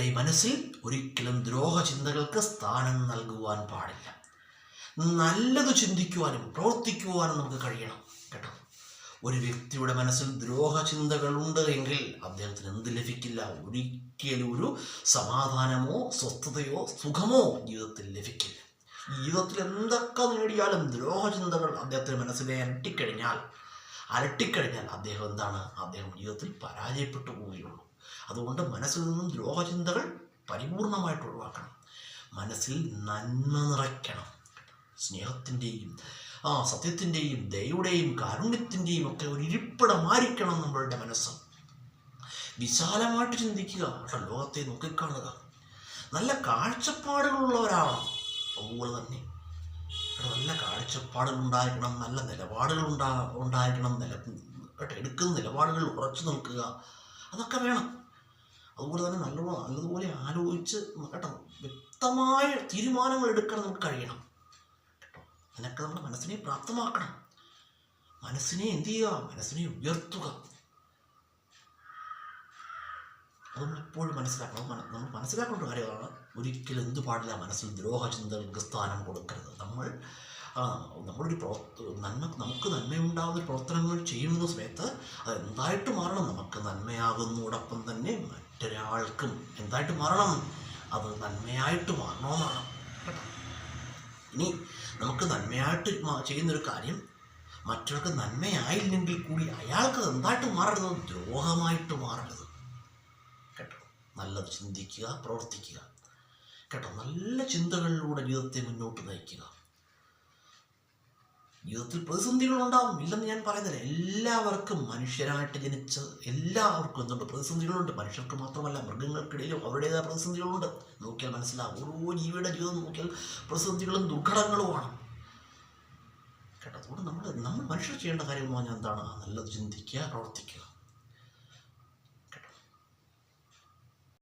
ഈ മനസ്സിൽ ഒരിക്കലും ദ്രോഹചിന്തകൾക്ക് സ്ഥാനം നൽകുവാൻ പാടില്ല. നല്ലത് ചിന്തിക്കുവാനും പ്രവർത്തിക്കുവാനും നമുക്ക് കഴിയണം കേട്ടോ. ഒരു വ്യക്തിയുടെ മനസ്സിൽ ദ്രോഹചിന്തകളുണ്ട് എങ്കിൽ അദ്ദേഹത്തിന് എന്ത് ലഭിക്കില്ല? ഒരിക്കലും ഒരു സമാധാനമോ സ്വസ്ഥതയോ സുഖമോ ജീവിതത്തിൽ ലഭിക്കില്ല. ജീവിതത്തിൽ എന്തൊക്കെ നേടിയാലും ദ്രോഹചിന്തകൾ അദ്ദേഹത്തിൻ്റെ മനസ്സിനെ അലട്ടിക്കഴിഞ്ഞാൽ അദ്ദേഹം ജീവിതത്തിൽ പരാജയപ്പെട്ടു പോവുകയുള്ളൂ. അതുകൊണ്ട് മനസ്സിൽ നിന്നും ദ്രോഹചിന്തകൾ പരിപൂർണമായിട്ട് ഒഴിവാക്കണം. മനസ്സിൽ നന്മ നിറയ്ക്കണം. സ്നേഹത്തിൻ്റെയും സത്യത്തിൻ്റെയും ദയയുടെയും കാരുണ്യത്തിൻ്റെയും ഒക്കെ ഒരു ഇരിപ്പിടമായിരിക്കണം നമ്മളുടെ മനസ്സ്. വിശാലമായിട്ട് ചിന്തിക്കുക, ലോകത്തെ നോക്കിക്കാണുക, നല്ല കാഴ്ചപ്പാടുകളുള്ളവരാവണം. അതുപോലെ തന്നെ നല്ല കാഴ്ചപ്പാടുകൾ ഉണ്ടായിരിക്കണം, നല്ല നിലപാടുകൾ ഉണ്ടായിരിക്കണം, എടുക്കുന്ന നിലപാടുകൾ ഉറച്ചു നിൽക്കുക, അതൊക്കെ വേണം. അതുപോലെ തന്നെ നല്ലതുപോലെ ആലോചിച്ച് കേട്ടോ വ്യക്തമായ തീരുമാനങ്ങൾ എടുക്കാൻ നമുക്ക് കഴിയണം കേട്ടോ. അതിനൊക്കെ നമ്മുടെ മനസ്സിനെ പ്രാപ്തമാക്കണം. മനസ്സിനെ എന്ത് ചെയ്യുക? മനസ്സിനെ ഉയർത്തുക. അത് നമ്മൾ എപ്പോഴും മനസ്സിലാക്കണം. നമ്മൾ മനസ്സിലാക്കേണ്ട കാര്യമാണ്, ഒരിക്കലും എന്ത് പാടില്ല, മനസ്സിൽ ദ്രോഹചിന്തകൾക്ക് സ്ഥാനം കൊടുക്കരുത്. നമ്മളൊരു നമുക്ക് നന്മയുണ്ടാകുന്ന പ്രവർത്തനങ്ങൾ ചെയ്യുന്ന സമയത്ത് അത് എന്തായിട്ട് മാറണം? നമുക്ക് നന്മയാകുന്നതോടൊപ്പം തന്നെ മറ്റൊരാൾക്കും എന്തായിട്ട് മാറണം? അത് നന്മയായിട്ട് മാറണമെന്നാണ് കേട്ടോ. ഇനി നമുക്ക് നന്മയായിട്ട് ചെയ്യുന്നൊരു കാര്യം മറ്റൊരാൾക്ക് നന്മയായില്ലെങ്കിൽ കൂടി അയാൾക്ക് അത് എന്തായിട്ട് മാറരുത്? ദ്രോഹമായിട്ട് മാറരുത് കേട്ടോ. നല്ലത് ചിന്തിക്കുക, പ്രവർത്തിക്കുക കേട്ടോ. നല്ല ചിന്തകളിലൂടെ ജീവിതത്തെ മുന്നോട്ട് നയിക്കുക. ജീവിതത്തിൽ പ്രതിസന്ധികളുണ്ടാവും, ഇല്ലെന്ന് ഞാൻ പറയുന്നില്ല. എല്ലാവർക്കും, മനുഷ്യരായിട്ട് ജനിച്ച് എല്ലാവർക്കും എന്തുണ്ട്? പ്രതിസന്ധികളുണ്ട്. മനുഷ്യർക്ക് മാത്രമല്ല, മൃഗങ്ങൾക്കിടയിലും അവരുടേതായ പ്രതിസന്ധികളുണ്ട്. നോക്കിയാൽ മനസ്സിലാവും. ഓരോ ജീവിയുടെ ജീവിതം നോക്കിയാൽ പ്രതിസന്ധികളും ദുർഘടങ്ങളുമാണ് കേട്ടോ. അതുകൊണ്ട് നമ്മൾ മനുഷ്യർ ചെയ്യേണ്ട കാര്യം എന്ന് പറഞ്ഞാൽ എന്താണ്? നല്ലത് ചിന്തിക്കുക, പ്രവർത്തിക്കുക.